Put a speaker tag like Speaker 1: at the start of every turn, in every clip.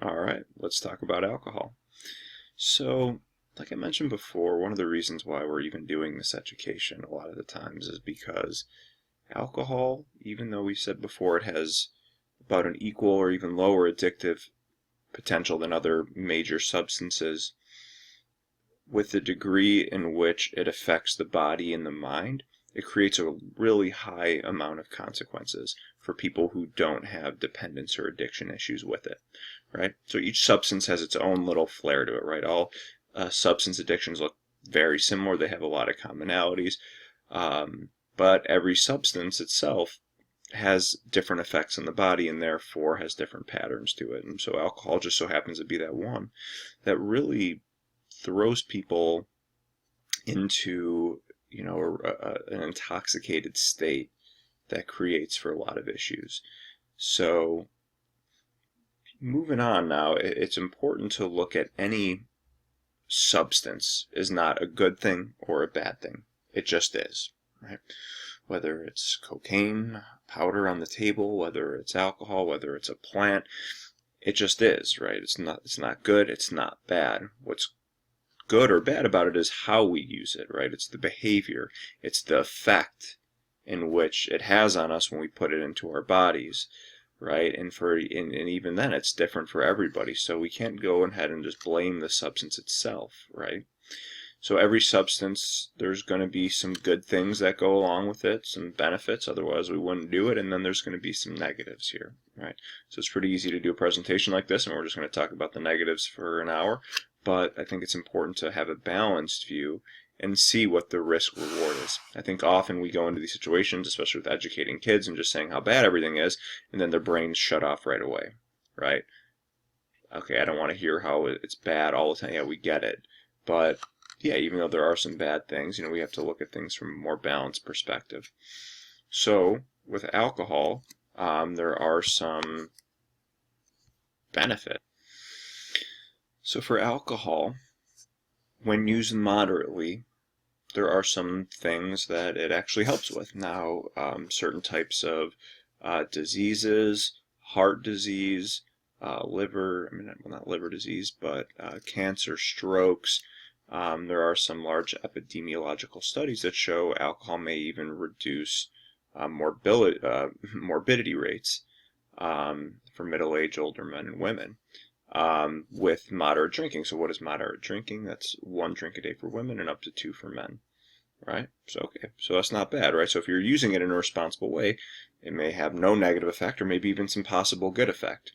Speaker 1: All right, let's talk about alcohol. So, like I mentioned before, one of the reasons why we're even doing this education a lot of the times is because alcohol, even though we said before it has about an equal or even lower addictive potential than other major substances, with the degree in which it affects the body and the mind, it creates a really high amount of consequences for people who don't have dependence or addiction issues with it, right? So each substance has its own little flair to it, right? All substance addictions look very similar. They have a lot of commonalities, but every substance itself has different effects on the body and therefore has different patterns to it. And so alcohol just so happens to be that one that really throws people into an intoxicated state that creates for a lot of issues. So moving on now, it's important to look at any substance is not a good thing or a bad thing. It just is, right? Whether it's cocaine, powder on the table, whether it's alcohol, whether it's a plant, it just is, right? It's not good, it's not bad. What's good or bad about it is how we use it, right? It's the behavior, it's the effect in which it has on us when we put it into our bodies, right? And even then it's different for everybody, so we can't go ahead and just blame the substance itself, right? So every substance, there's going to be some good things that go along with it, some benefits, otherwise we wouldn't do it, and then there's going to be some negatives here, right? So it's pretty easy to do a presentation like this, and we're just going to talk about the negatives for an hour, but I think it's important to have a balanced view and see what the risk reward is. I think often we go into these situations, especially with educating kids, and just saying how bad everything is, and then their brains shut off right away, right? Okay, I don't want to hear how it's bad all the time. Yeah, we get it, but yeah, even though there are some bad things, we have to look at things from a more balanced perspective. So with alcohol, there are some benefits. So for alcohol, when used moderately, there are some things that it actually helps with. Now, certain types of diseases, heart disease, liver, not liver disease, but cancer, strokes. There are some large epidemiological studies that show alcohol may even reduce morbidity rates for middle-aged older men and women with moderate drinking. So what is moderate drinking? That's 1 drink a day for women and up to 2 for men, right? So okay, so that's not bad, right? So if you're using it in a responsible way, it may have no negative effect or maybe even some possible good effect.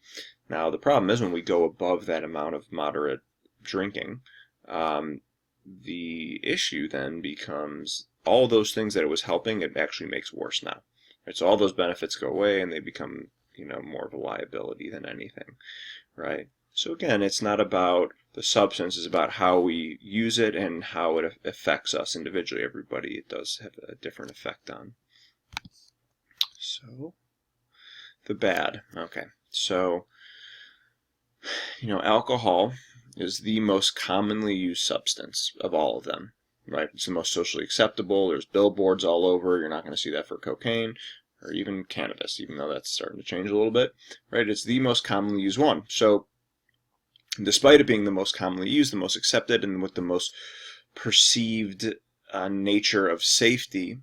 Speaker 1: Now the problem is when we go above that amount of moderate drinking, the issue then becomes all those things that it was helping, it actually makes worse now. Right? So all those benefits go away and they become, more of a liability than anything, right? So again, it's not about the substance, it's about how we use it and how it affects us individually. Everybody, it does have a different effect on. So, the bad. Okay, so, alcohol is the most commonly used substance of all of them, right? It's the most socially acceptable. There's billboards all over. You're not going to see that for cocaine or even cannabis, even though that's starting to change a little bit, right? It's the most commonly used one. So despite it being the most commonly used, the most accepted, and with the most perceived nature of safety,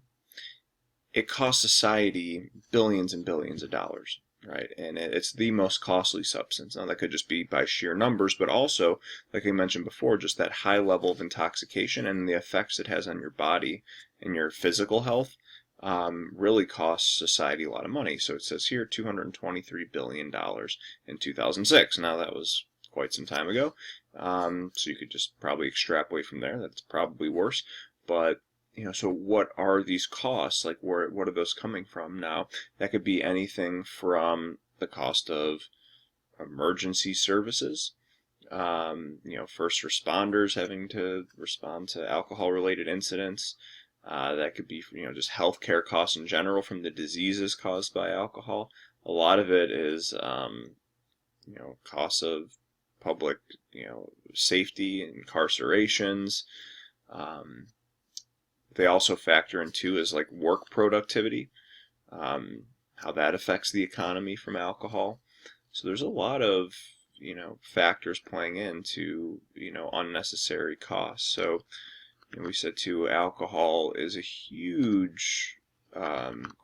Speaker 1: it costs society billions and billions of dollars, right? And it's the most costly substance. Now, that could just be by sheer numbers, but also, like I mentioned before, just that high level of intoxication and the effects it has on your body and your physical health really costs society a lot of money. So it says here $223 billion in 2006. Now, that was quite some time ago, so you could just probably extrapolate from there. That's probably worse, but so what are these costs? Like, what are those coming from? Now, that could be anything from the cost of emergency services, first responders having to respond to alcohol-related incidents. That could be, just healthcare costs in general from the diseases caused by alcohol. A lot of it is, costs of public, safety, incarcerations. They also factor in too is like work productivity, how that affects the economy from alcohol. So there's a lot of factors playing into, unnecessary costs. So, we said too, alcohol is a huge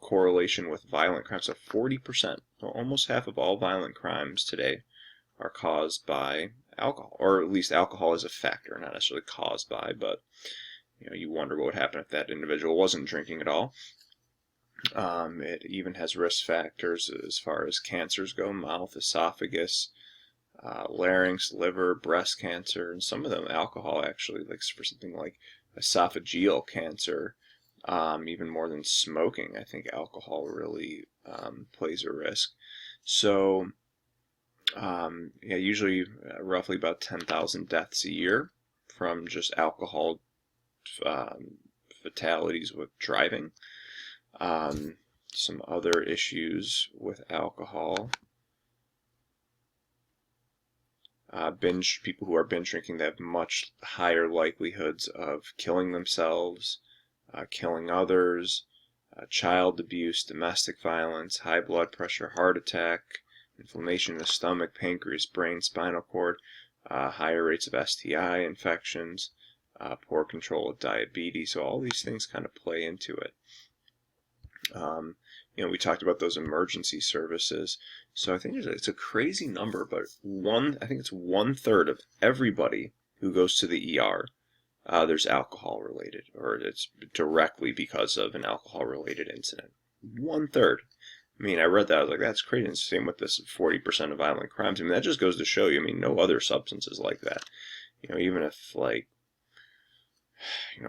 Speaker 1: correlation with violent crimes. So 40%, so almost half of all violent crimes today are caused by alcohol, or at least alcohol is a factor, not necessarily caused by, but you wonder what would happen if that individual wasn't drinking at all. It even has risk factors as far as cancers go: mouth, esophagus, larynx, liver, breast cancer, and some of them alcohol actually, like for something like esophageal cancer, even more than smoking. I think alcohol really plays a risk. So yeah, usually roughly about 10,000 deaths a year from just alcohol fatalities with driving. Some other issues with alcohol. People who are binge drinking, they have much higher likelihoods of killing themselves, killing others, child abuse, domestic violence, high blood pressure, heart attack, inflammation in the stomach, pancreas, brain, spinal cord, higher rates of STI infections, poor control of diabetes. So all these things kind of play into it. We talked about those emergency services. So I think it's a crazy number, but I think it's 1/3 of everybody who goes to the ER, there's alcohol related, or it's directly because of an alcohol related incident. 1/3. I mean, I read that, I was like, that's crazy. And same with this 40% of violent crimes. I mean, that just goes to show you, no other substances like that. Even if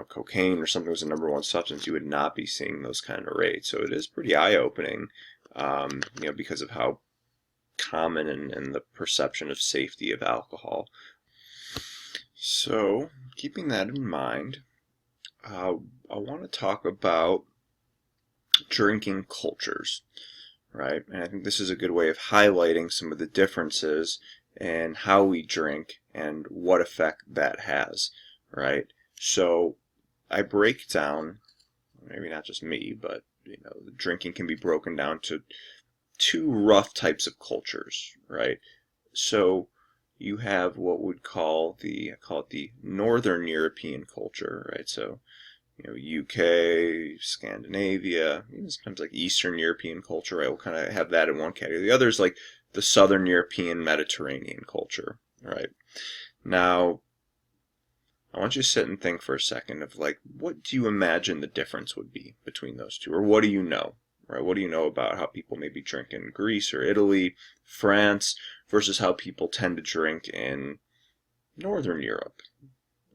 Speaker 1: cocaine or something was the number one substance, you would not be seeing those kind of rates. So it is pretty eye-opening, because of how common and the perception of safety of alcohol. So, keeping that in mind, I want to talk about drinking cultures, right? And I think this is a good way of highlighting some of the differences in how we drink and what effect that has, right? So I break down, maybe not just me, but drinking can be broken down to two rough types of cultures, right? So you have what I call it the Northern European culture, right? So UK, Scandinavia, even sometimes like Eastern European culture, right? We'll kind of have that in one category. The other is like the Southern European Mediterranean culture, right? Now, I want you to sit and think for a second of what do you imagine the difference would be between those two? Or what do you know, right? What do you know about how people maybe drink in Greece or Italy, France, versus how people tend to drink in Northern Europe?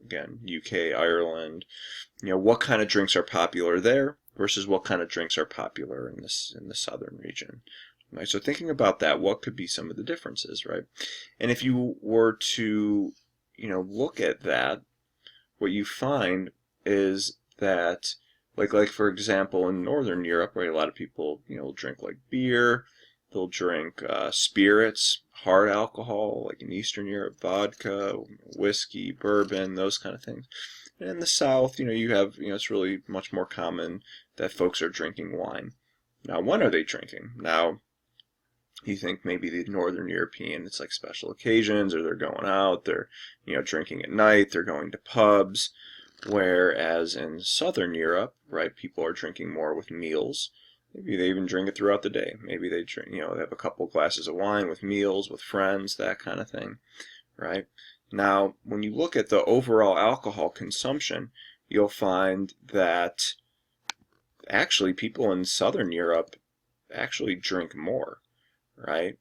Speaker 1: Again, UK, Ireland. What kind of drinks are popular there versus what kind of drinks are popular in the southern region? Right? So thinking about that, what could be some of the differences, right? And if you were to, look at that, what you find is that, like for example, in Northern Europe, right, a lot of people, drink like beer, they'll drink spirits, hard alcohol, like in Eastern Europe, vodka, whiskey, bourbon, those kind of things. And in the South, you have, it's really much more common that folks are drinking wine. Now, when are they drinking? Now, you think maybe the Northern European, it's like special occasions, or they're going out, they're, drinking at night, they're going to pubs, whereas in Southern Europe, right, people are drinking more with meals. Maybe they even drink it throughout the day. Maybe they drink, they have a couple glasses of wine with meals, with friends, that kind of thing, right? Now, when you look at the overall alcohol consumption, you'll find that actually people in Southern Europe actually drink more, right?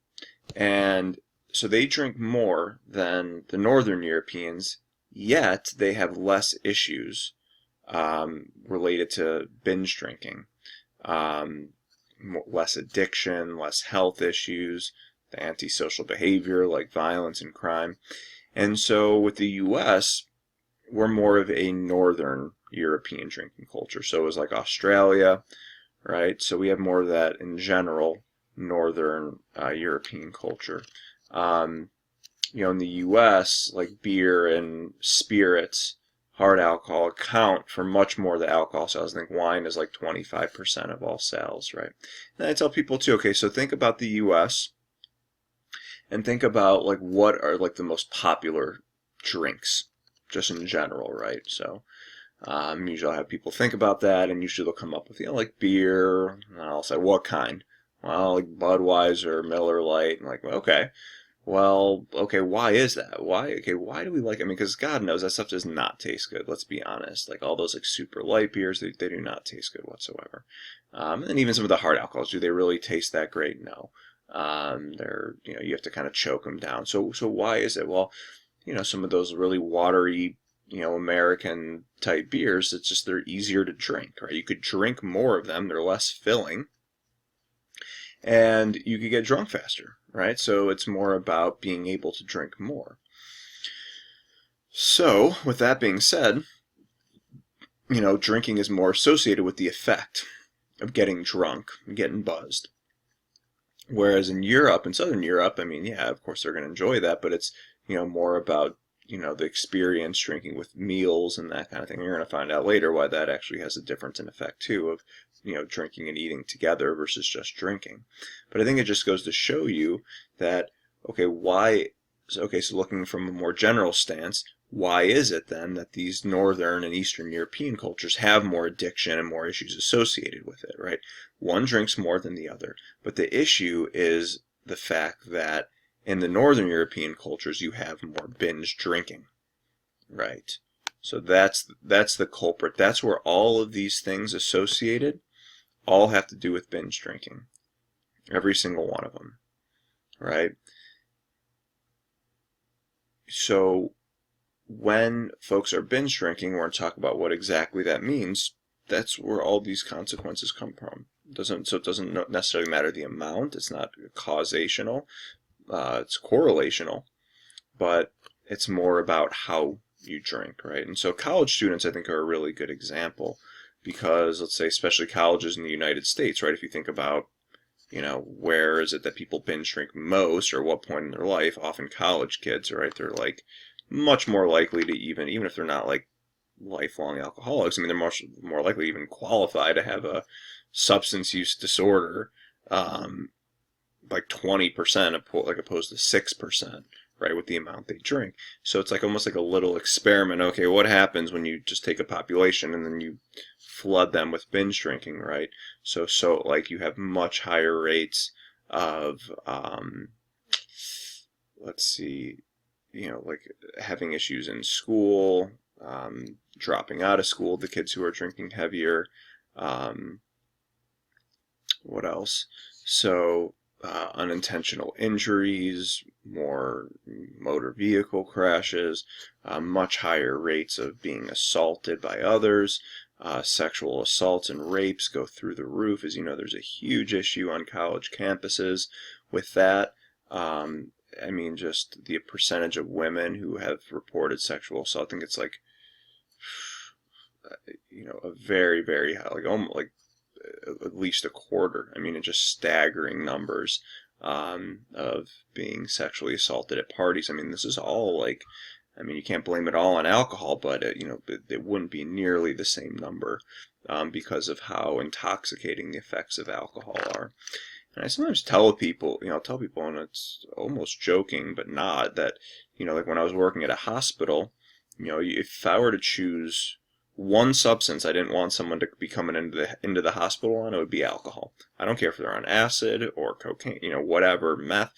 Speaker 1: And so they drink more than the Northern Europeans, yet they have less issues related to binge drinking. Less addiction, less health issues, the antisocial behavior like violence and crime. And so with the U.S., we're more of a Northern European drinking culture. So it was like Australia, right? So we have more of that in general, Northern European culture. In the U.S., like beer and spirits, hard alcohol account for much more of the alcohol sales. I think wine is like 25% of all sales, right? And I tell people too, okay, so think about the U.S. and think about like what are like the most popular drinks, just in general, right? So usually I have people think about that, and usually they'll come up with, like beer, and I'll say, what kind? Well, like Budweiser, Miller Lite, and like, okay. Well, okay, why is that? Why do we like it? I mean, because God knows that stuff does not taste good, let's be honest. Like all those like super light beers, they do not taste good whatsoever. And even some of the hard alcohols, do they really taste that great? No. They're, you have to kind of choke them down. So why is it? Well, some of those really watery, American type beers, it's just they're easier to drink, right? You could drink more of them, they're less filling, and you could get drunk faster, right? So it's more about being able to drink more. So, with that being said, drinking is more associated with the effect of getting drunk, getting buzzed. Whereas in Europe, in Southern Europe, I mean, yeah, of course they're going to enjoy that, but it's, more about, the experience, drinking with meals and that kind of thing. You're going to find out later why that actually has a difference in effect, too, of, drinking and eating together versus just drinking. But I think it just goes to show you that, okay, so looking from a more general stance, why is it then that these Northern and Eastern European cultures have more addiction and more issues associated with it, right? One drinks more than the other, but the issue is the fact that in the Northern European cultures you have more binge drinking, right? So that's the culprit. That's where all of these things associated all have to do with binge drinking. Every single one of them, right? So when folks are binge drinking, we're going to talk about what exactly that means. That's where all these consequences come from. It doesn't necessarily matter the amount. It's not causational. It's correlational, but it's more about how you drink, right? And so college students, I think, are a really good example because, let's say, especially colleges in the United States, right? If you think about, where is it that people binge drink most or what point in their life? Often college kids, right? They're like much more likely to even if they're not like lifelong alcoholics, I mean, they're much more likely to even qualify to have a substance use disorder, like 20%, like opposed to 6%, right, with the amount they drink. So it's like almost like a little experiment. Okay, what happens when you just take a population and then you flood them with binge drinking, right? So like you have much higher rates of, let's see, like having issues in school, dropping out of school, the kids who are drinking heavier. What else? So unintentional injuries, more motor vehicle crashes, much higher rates of being assaulted by others. Sexual assaults and rapes go through the roof. As you know, there's a huge issue on college campuses with that. I mean, just the percentage of women who have reported sexual assault, I think it's like, a very, very high, like almost like at least a quarter. I mean, it's just staggering numbers of being sexually assaulted at parties. I mean, this is all like, I mean, you can't blame it all on alcohol, but it wouldn't be nearly the same number because of how intoxicating the effects of alcohol are. And I sometimes tell people, and it's almost joking, but not, that, like when I was working at a hospital, if I were to choose one substance I didn't want someone to be coming into the hospital on, it would be alcohol. I don't care if they're on acid or cocaine, whatever, meth.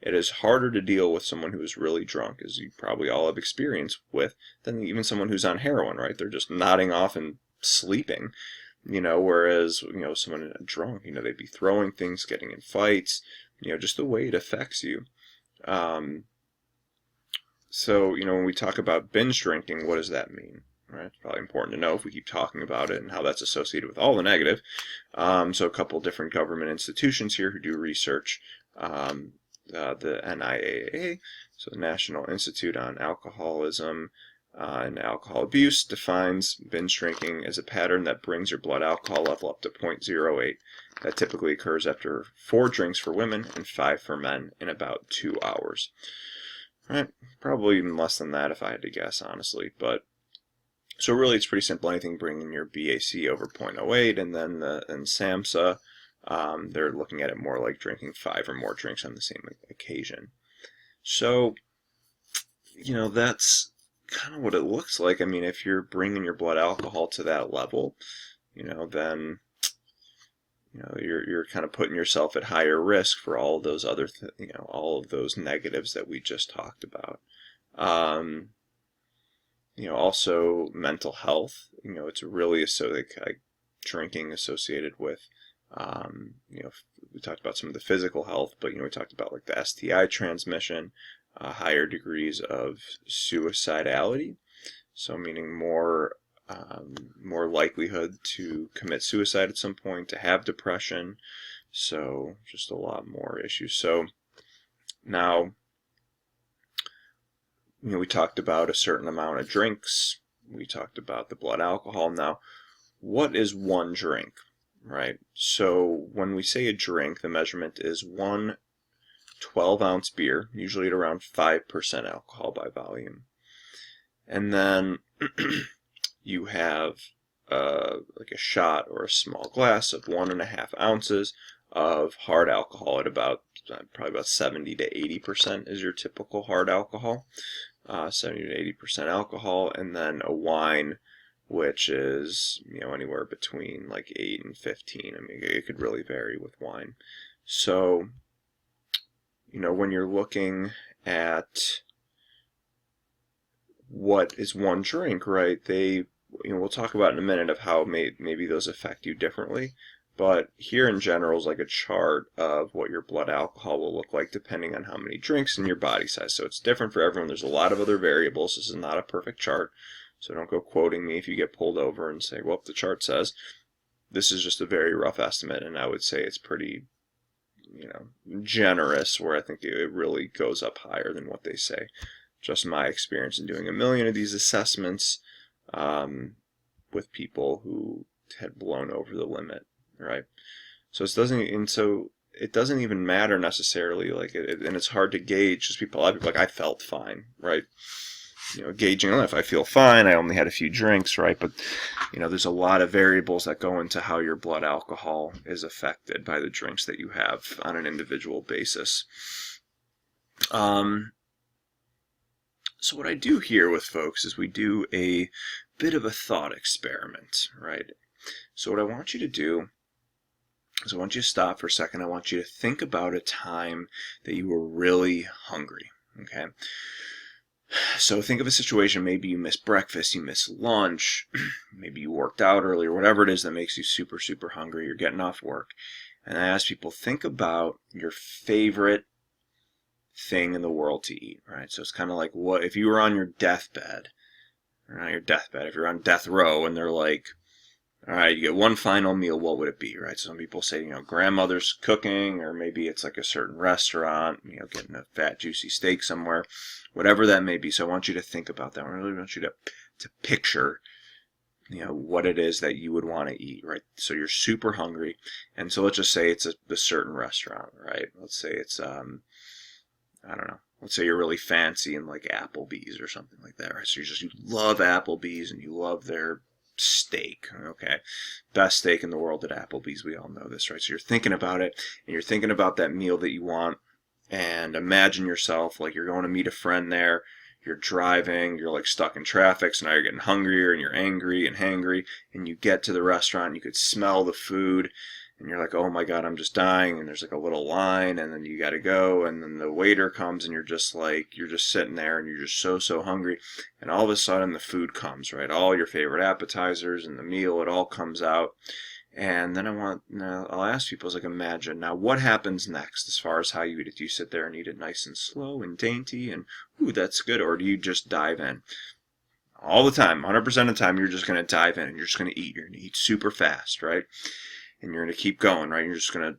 Speaker 1: It is harder to deal with someone who is really drunk, as you probably all have experience with, than even someone who's on heroin, right? They're just nodding off and sleeping. Whereas, someone drunk, they'd be throwing things, getting in fights, just the way it affects you. So, when we talk about binge drinking, what does that mean? Right? It's probably important to know if we keep talking about it and how that's associated with all the negative. So a couple different government institutions here who do research, the NIAA, so the National Institute on Alcoholism and Alcohol Abuse, defines binge drinking as a pattern that brings your blood alcohol level up to 0.08. That typically occurs after 4 drinks for women and 5 for men in about 2 hours. Right? Probably even less than that if I had to guess, honestly. But so really it's pretty simple. Anything bringing your BAC over 0.08, and then in SAMHSA, they're looking at it more like drinking 5 or more drinks on the same occasion. So, that's kind of what it looks like. I mean, if you're bringing your blood alcohol to that level, then you're kind of putting yourself at higher risk for all of those other all of those negatives that we just talked about. Also mental health. It's really like drinking associated with, we talked about some of the physical health, but we talked about like the STI transmission, higher degrees of suicidality. So meaning more likelihood to commit suicide at some point, to have depression. So just a lot more issues. So now, we talked about a certain amount of drinks. We talked about the blood alcohol. Now, what is one drink, right? So when we say a drink, the measurement is one 12-ounce beer, usually at around 5% alcohol by volume. And then you have like a shot or a small glass of 1.5 ounces of hard alcohol at probably about 70 to 80% is your typical hard alcohol. 70 to 80% alcohol, and then a wine, which is anywhere between like 8 and 15. I mean, it could really vary with wine. So when you're looking at what is one drink, right? We'll talk about in a minute of how maybe those affect you differently. But here in general is like a chart of what your blood alcohol will look like depending on how many drinks and your body size. So it's different for everyone. There's a lot of other variables. This is not a perfect chart. So don't go quoting me if you get pulled over and say, well, the chart says. This is just a very rough estimate, and I would say it's pretty, generous, where I think it really goes up higher than what they say. Just my experience in doing 1 million of these assessments with people who had blown over the limit. Right, so it doesn't even matter necessarily, and it's hard to gauge. Just a lot of people like, I felt fine, right? Gauging, if I feel fine, I only had a few drinks, right? But there's a lot of variables that go into how your blood alcohol is affected by the drinks that you have on an individual basis. So what I do here with folks is we do a bit of a thought experiment, right? So what I want you to do is I want you to stop for a second. I want you to think about a time that you were really hungry, okay? So think of a situation, maybe you missed breakfast, you missed lunch, maybe you worked out earlier, whatever it is that makes you super, super hungry. You're getting off work. And I ask people, think about your favorite thing in the world to eat, right? So it's kind of like, what if you were on your deathbed, or not your deathbed, if you're on death row and they're like, all right, you get one final meal, what would it be, right? So some people say, grandmother's cooking, or maybe it's like a certain restaurant, getting a fat, juicy steak somewhere, whatever that may be. So I want you to think about that. I really want you to picture, what it is that you would want to eat, right? So you're super hungry, and so let's just say it's a certain restaurant, right? Let's say it's, I don't know. Let's say you're really fancy in like Applebee's or something like that, right? So you love Applebee's and you love their steak, okay? Best steak in the world at Applebee's, we all know this, right? So you're thinking about it, and you're thinking about that meal that you want, and imagine yourself like you're going to meet a friend there, you're driving, you're like stuck in traffic, so now you're getting hungrier, and you're angry and hangry, and you get to the restaurant, and you could smell the food, and you're like, oh my God, I'm just dying, and there's like a little line, and then you gotta go, and then the waiter comes, and you're just sitting there, and you're just so hungry, and all of a sudden the food comes, right? All your favorite appetizers and the meal, it all comes out, and then I'll ask people, like, imagine, now what happens next as far as how you eat it? Do you sit there and eat it nice and slow and dainty, and, ooh, that's good, or do you just dive in? All the time, 100% of the time, you're just gonna dive in, and you're just gonna eat. You're gonna eat super fast, right? And you're going to keep going, right? You're just going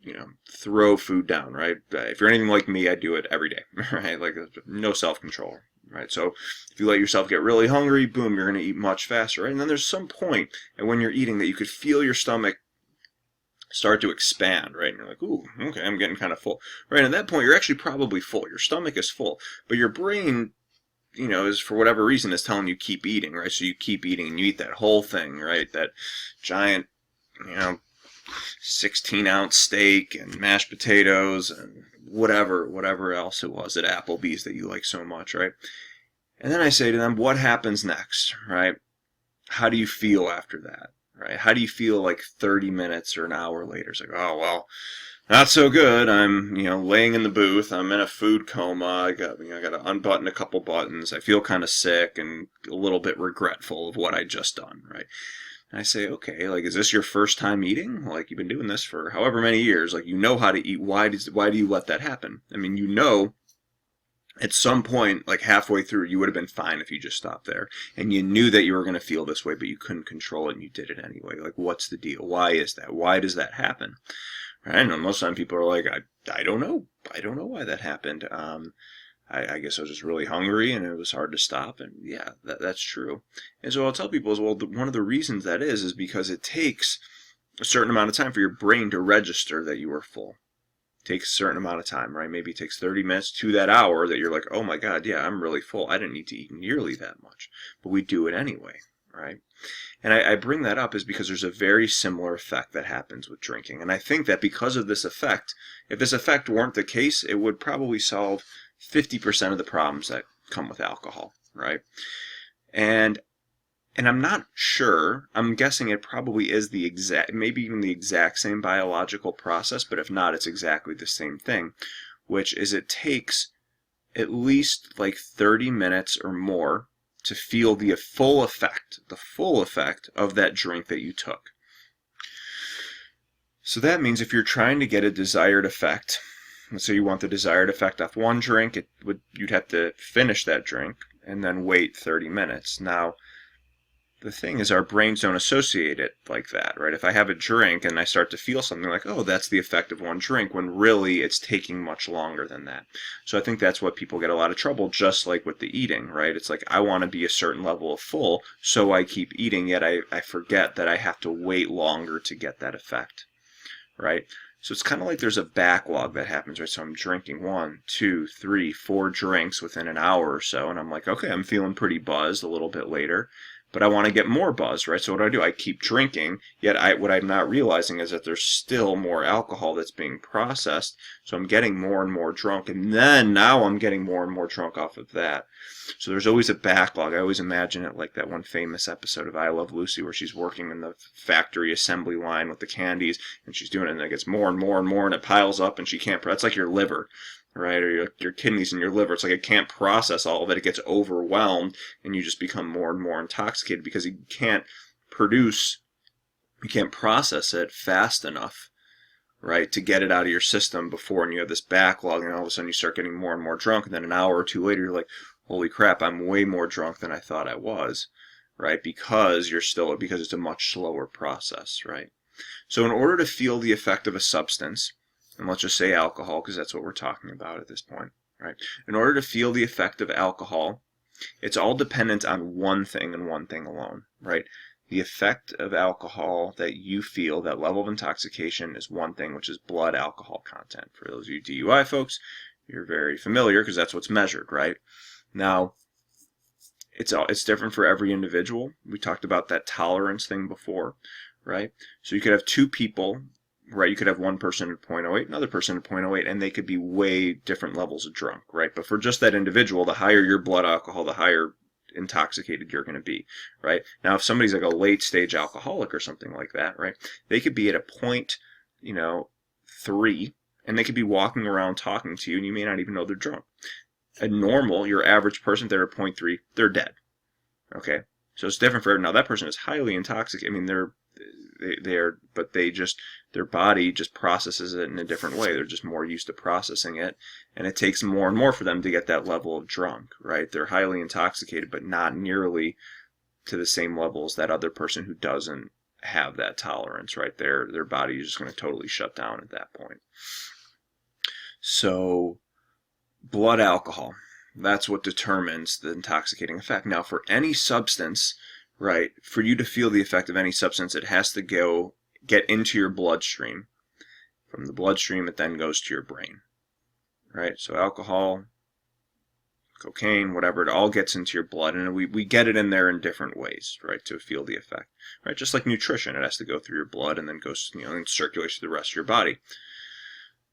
Speaker 1: to, throw food down, right? If you're anything like me, I do it every day, right? Like, no self-control, right? So if you let yourself get really hungry, boom, you're going to eat much faster, right? And then there's some point, and when you're eating, that you could feel your stomach start to expand, right? And you're like, ooh, okay, I'm getting kind of full, right? And at that point, you're actually probably full. Your stomach is full, but your brain, is for whatever reason is telling you keep eating, right? So you keep eating, and you eat that whole thing, right? That giant, 16-ounce steak and mashed potatoes and whatever else it was at Applebee's that you like so much, right? And then I say to them, what happens next, right? How do you feel after that, right? How do you feel like 30 minutes or an hour later? It's like, oh, well, not so good. I'm, laying in the booth. I'm in a food coma. I got to unbutton a couple buttons. I feel kind of sick and a little bit regretful of what I just done, right? And I say, okay, like, is this your first time eating? Like, you've been doing this for however many years. Like, you know how to eat. Why do you let that happen? I mean, at some point, like halfway through, you would have been fine if you just stopped there. And you knew that you were going to feel this way, but you couldn't control it, and you did it anyway. Like, what's the deal? Why is that? Why does that happen? I know most of the time people are like, I don't know. I don't know why that happened. I guess I was just really hungry and it was hard to stop. And yeah, that's true. And so I'll tell people as well, one of the reasons that is because it takes a certain amount of time for your brain to register that you are full. It takes a certain amount of time, right? Maybe it takes 30 minutes to that hour that you're like, oh my God, yeah, I'm really full. I didn't need to eat nearly that much. But we do it anyway, right? And I bring that up is because there's a very similar effect that happens with drinking. And I think that because of this effect, if this effect weren't the case, it would probably solve 50% of the problems that come with alcohol, right? And I'm not sure, I'm guessing it probably is maybe even the exact same biological process, but if not, it's exactly the same thing, which is it takes at least like 30 minutes or more to feel the full effect of that drink that you took. So that means if you're trying to get a desired effect, let's say you want the desired effect off one drink, you'd have to finish that drink and then wait 30 minutes. Now, the thing is our brains don't associate it like that, right? If I have a drink and I start to feel something like, oh, that's the effect of one drink, when really it's taking much longer than that. So I think that's what people get a lot of trouble, just like with the eating, right? It's like, I want to be a certain level of full, so I keep eating, yet I forget that I have to wait longer to get that effect, right? So it's kind of like there's a backlog that happens, right? So I'm drinking 1, 2, 3, 4 drinks within an hour or so, and I'm like, okay, I'm feeling pretty buzzed a little bit later. But I want to get more buzz, right? So what do? I keep drinking, yet what I'm not realizing is that there's still more alcohol that's being processed, so I'm getting more and more drunk, and then now I'm getting more and more drunk off of that. So there's always a backlog. I always imagine it like that one famous episode of I Love Lucy where she's working in the factory assembly line with the candies, and she's doing it, and it gets more and more and more, and it piles up, and she can't. That's like your liver, right? Or your kidneys and your liver. It's like it can't process all of it. It gets overwhelmed, and you just become more and more intoxicated because you can't process it fast enough, right, to get it out of your system before, and you have this backlog, and all of a sudden you start getting more and more drunk, and then an hour or two later you're like, holy crap, I'm way more drunk than I thought I was, right? Because it's a much slower process, right? So in order to feel the effect of a substance, and let's just say alcohol, because that's what we're talking about at this point, right? In order to feel the effect of alcohol, it's all dependent on one thing and one thing alone, right? The effect of alcohol that you feel, that level of intoxication, is one thing, which is blood alcohol content. For those of you DUI folks, you're very familiar because that's what's measured, right? Now, it's different for every individual. We talked about that tolerance thing before, right? So you could have two people, right? You could have one person at 0.08, another person at 0.08, and they could be way different levels of drunk, right? But for just that individual, the higher your blood alcohol, the higher intoxicated you're going to be, right? Now, if somebody's like a late stage alcoholic or something like that, right? They could be at a 0.3, and they could be walking around talking to you, and you may not even know they're drunk. Your average person, they're at 0.3, they're dead. Okay, so it's different for everyone. Now that person is highly intoxicated. I mean, their body just processes it in a different way. They're just more used to processing it, and it takes more and more for them to get that level of drunk, right? They're highly intoxicated, but not nearly to the same level as that other person who doesn't have that tolerance, right? Their body is just going to totally shut down at that point. So blood alcohol, that's what determines the intoxicating effect. Now, for any substance, right, for you to feel the effect of any substance, it has to get into your bloodstream. From the bloodstream, it then goes to your brain, right? So alcohol cocaine, whatever, it all gets into your blood, and we get it in there in different ways, right, to feel the effect, right? Just like nutrition, it has to go through your blood and then goes, and circulates through the rest of your body.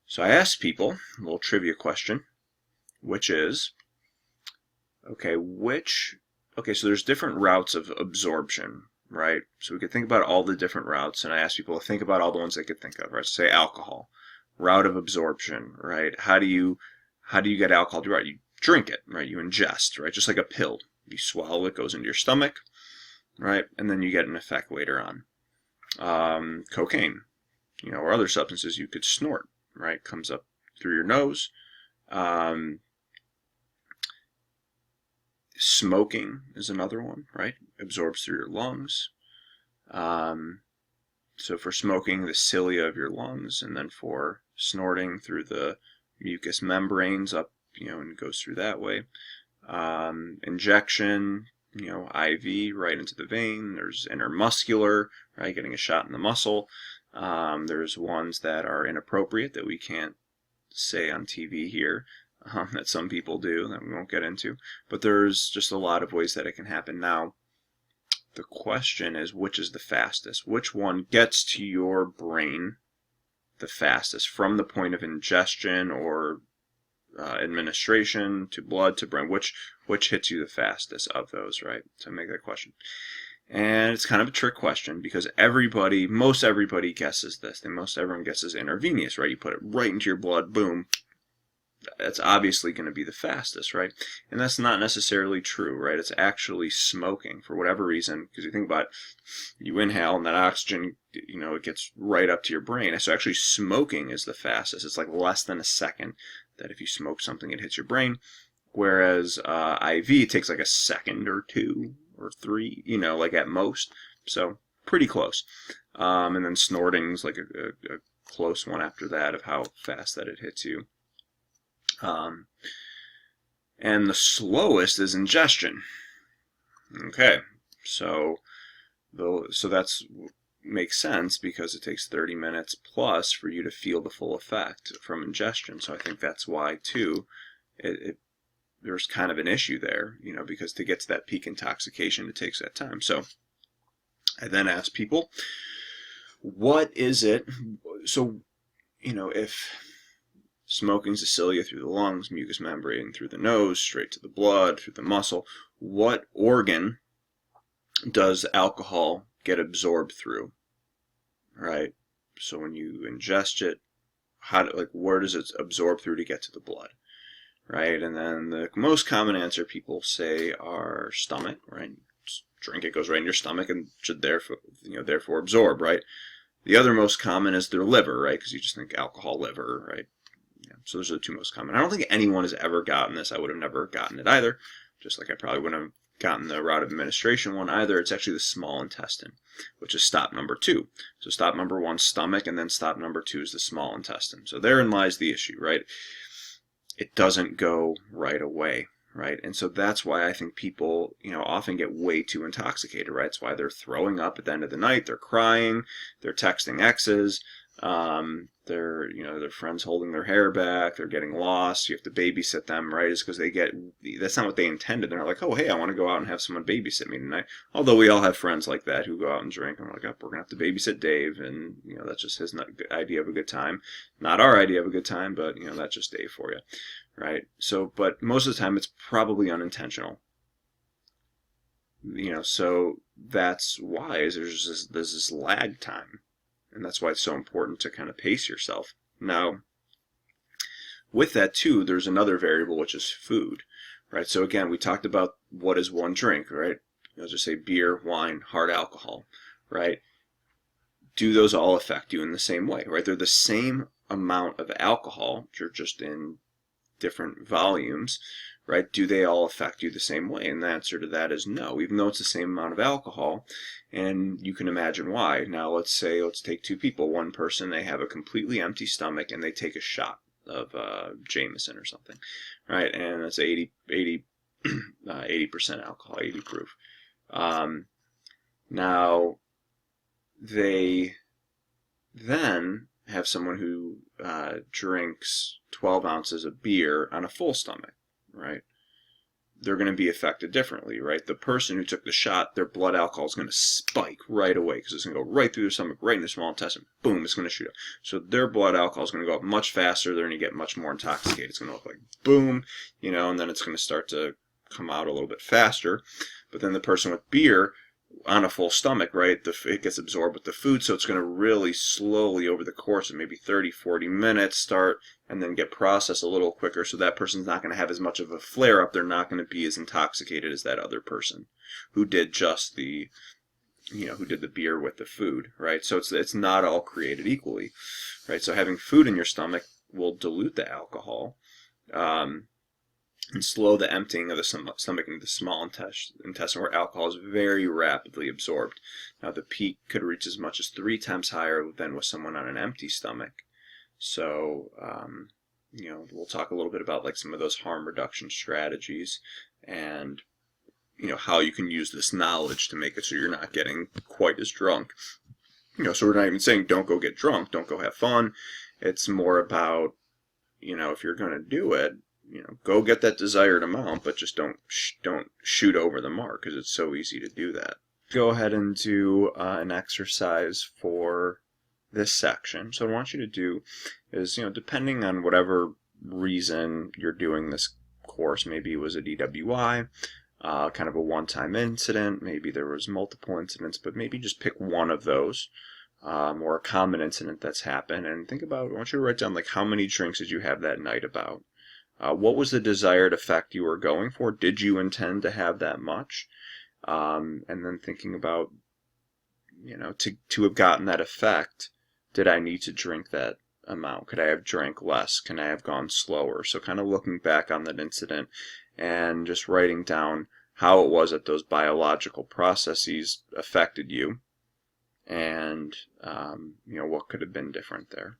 Speaker 1: So I asked people a little trivia question, which is, okay, so there's different routes of absorption, right? So we could think about all the different routes, and I asked people to think about all the ones they could think of, right? Say alcohol, route of absorption, right? How do you get alcohol? Right, you drink it, right? You ingest, right? Just like a pill. You swallow it, goes into your stomach, right? And then you get an effect later on. Cocaine, or other substances you could snort, right? Comes up through your nose. Smoking is another one, right? Absorbs through your lungs. So for smoking, the cilia of your lungs, and then for snorting through the mucous membranes up, and goes through that way. Injection, IV right into the vein. There's intermuscular, right, getting a shot in the muscle. There's ones that are inappropriate that we can't say on TV here, that some people do, that we won't get into. But there's just a lot of ways that it can happen. Now, the question is, which is the fastest? Which one gets to your brain the fastest from the point of ingestion or administration to blood to brain? Which hits you the fastest of those, right? To make that question. And it's kind of a trick question because most everybody guesses this. And most everyone guesses intravenous, right? You put it right into your blood, boom. That's obviously going to be the fastest, right? And that's not necessarily true, right? It's actually smoking for whatever reason, because you think about it, you inhale and that oxygen, it gets right up to your brain. So actually smoking is the fastest. It's like less than a second that if you smoke something, it hits your brain. Whereas IV takes like a second or two or three, like at most. So pretty close. And then snorting's like a close one after that of how fast that it hits you. And the slowest is ingestion. Okay, so that's makes sense because it takes 30 minutes plus for you to feel the full effect from ingestion. So I think that's why too, there's kind of an issue there, because to get to that peak intoxication, it takes that time. So I then asked people, what is it? So, if smoking's the cilia through the lungs, mucous membrane through the nose, straight to the blood, through the muscle, what organ does alcohol get absorbed through? Right? So when you ingest it, where does it absorb through to get to the blood? Right? And then the most common answer people say are stomach, right? Drink it, goes right in your stomach and should therefore absorb, right? The other most common is their liver, right? Because you just think alcohol, liver, right? So those are the two most common. I don't think anyone has ever gotten this. I would have never gotten it either. Just like I probably wouldn't have gotten the route of administration one either. It's actually the small intestine, which is stop number 2. So stop number 1, stomach, and then stop number 2 is the small intestine. So therein lies the issue, right? It doesn't go right away, right? And so that's why I think people, often get way too intoxicated, right? It's why they're throwing up at the end of the night. They're crying. They're texting exes. They're, their friends holding their hair back, they're getting lost, you have to babysit them, right? It's because that's not what they intended. They're like, oh, hey, I want to go out and have someone babysit me tonight. Although we all have friends like that who go out and drink, and we're like, oh, we're going to have to babysit Dave, and, that's just his idea of a good time. Not our idea of a good time, but, that's just Dave for you, right? So, but most of the time it's probably unintentional. So that's why there's this lag time. And that's why it's so important to kind of pace yourself. Now, with that too, there's another variable, which is food, right? So again, we talked about what is one drink, right? Just say beer, wine, hard alcohol, right? Do those all affect you in the same way, right? They're the same amount of alcohol, you're just in different volumes, right? Do they all affect you the same way? And the answer to that is no, even though it's the same amount of alcohol, and you can imagine why. Now let's take 2 people. One person, they have a completely empty stomach and they take a shot of Jameson or something, right? And that's 80% alcohol, 80 proof. Now they then have someone who drinks 12 ounces of beer on a full stomach, right? they're going to be affected differently, right? The person who took the shot, their blood alcohol is going to spike right away because it's going to go right through their stomach, right in the small intestine. Boom, it's going to shoot up. So their blood alcohol is going to go up much faster. They're going to get much more intoxicated. It's going to look like boom, and then it's going to start to come out a little bit faster. But then the person with beer, on a full stomach, right, it gets absorbed with the food, so it's going to really slowly over the course of maybe 30-40 minutes start and then get processed a little quicker, so that person's not going to have as much of a flare-up. They're not going to be as intoxicated as that other person who did just the beer with the food, right? So it's not all created equally, right? So having food in your stomach will dilute the alcohol, and slow the emptying of the stomach into the small intestine, where alcohol is very rapidly absorbed. Now, the peak could reach as much as 3 times higher than with someone on an empty stomach. So, we'll talk a little bit about like some of those harm reduction strategies, and how you can use this knowledge to make it so you're not getting quite as drunk. So we're not even saying don't go get drunk, don't go have fun. It's more about, if you're going to do it, go get that desired amount, but just don't shoot over the mark, because it's so easy to do that. Go ahead and do an exercise for this section. So what I want you to do is, depending on whatever reason you're doing this course, maybe it was a DWI, kind of a one-time incident, maybe there was multiple incidents, but maybe just pick one of those, or a common incident that's happened, and think about, I want you to write down like how many drinks did you have that night about. What was the desired effect you were going for? Did you intend to have that much? And then thinking about, to have gotten that effect, did I need to drink that amount? Could I have drank less? Can I have gone slower? So kind of looking back on that incident and just writing down how it was that those biological processes affected you, and what could have been different there.